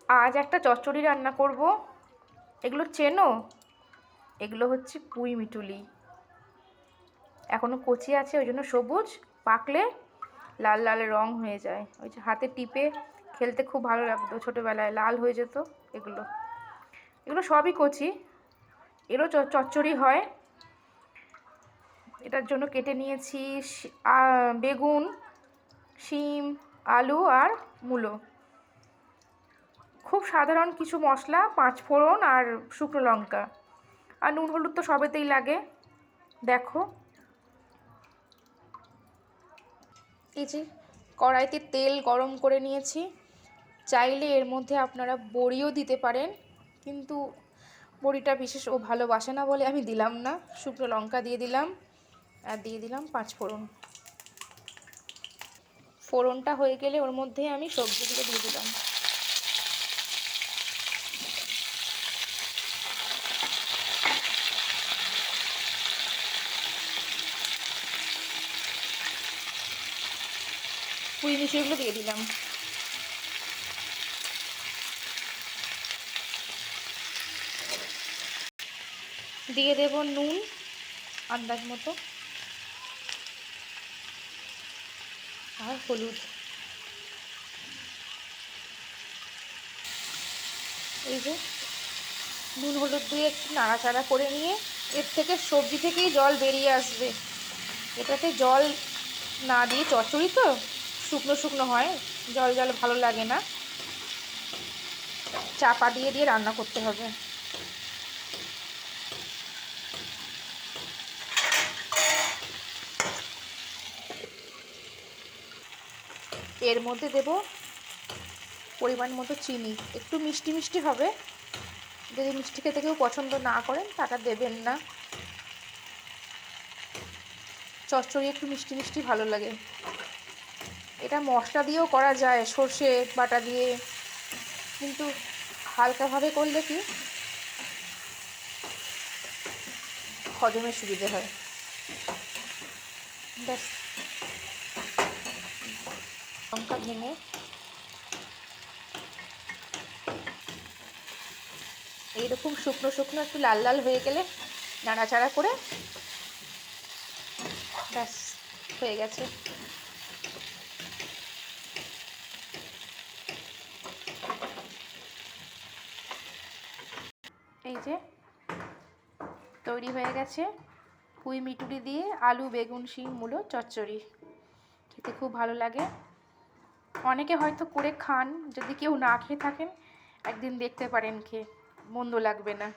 আজ একটা চচ্চড়ি রান্না করব। এগুলো চেনো? এগুলো হচ্ছে পুঁই মিটুলি। এখনো কচি আছে, ওই জন্য সবুজ, পাকলে লাল লাল রং হয়ে যায়। ওই যে হাতে টিপে খেলতে খুব ভালো লাগতো ছোটোবেলায়, লাল হয়ে যেত। এগুলো এগুলো সবই কচি, এরও চচ্চড়ি হয়। এটার জন্য কেটে নিয়েছি বেগুন, শিম, আলু আর মূলো। খুব সাধারণ কিছু মশলা, 5 ফোড়ন আর শুকনো লঙ্কা, আর নুন হলুদ তো সবেতেই লাগে। দেখো, এই যে কড়াইতে তেল গরম করে নিয়েছি। চাইলে এর মধ্যে আপনারা বড়িও দিতে পারেন, কিন্তু বড়িটা বিশেষ ও ভালোবাসে না বলে আমি দিলাম না। শুকনো লঙ্কা দিয়ে দিলাম আর দিয়ে দিলাম 5 ফোড়ন। ফোড়নটা হয়ে গেলে ওর মধ্যে আমি সবজিগুলো দিয়ে দিলাম। পুঁই মিশিয়েগুলো দিয়ে দিলাম। দিয়ে দেব নুন আন্দাজ মতো আর হলুদ। এই যে নুন হলুদ দিয়ে একটু নাড়াচাড়া করে নিয়ে, এর থেকে সবজি থেকেই জল বেরিয়ে আসবে। এটাতে জল না দিয়ে, চচ্চড়ি তো শুকনো শুকনো হয়, জল জল ভালো লাগে না, চাপা দিয়ে দিয়ে রান্না করতে হবে। এর মধ্যে দেব পরিমাণ মতো চিনি, একটু মিষ্টি মিষ্টি হবে। যদি মিষ্টি খেতে কেউ পছন্দ না করেন তাটা দেবেন না। চচ্চড়ি একটু মিষ্টি মিষ্টি ভালো লাগে। এটা মশলা দিয়েও করা যায়, সর্ষে বাটা দিয়ে, কিন্তু হালকাভাবে করলে কি হজমের সুবিধে হয়। ব্যাস, লঙ্কা ভেঙে এইরকম শুকনো শুকনো একটু লাল লাল হয়ে গেলে নাড়াচাড়া করে ব্যাস হয়ে গেছে। এই যে তৈরি হয়ে গেছে পুঁই মিটুলি দিয়ে আলু বেগুন শিম মূলো চচ্চড়ি। খেতে খুব ভালো লাগে। অনেকে হয়তো করে খান, যদি কেউ না খেয়ে থাকেন একদিন দেখতে পারেন খেয়ে, মন্দ লাগবে না।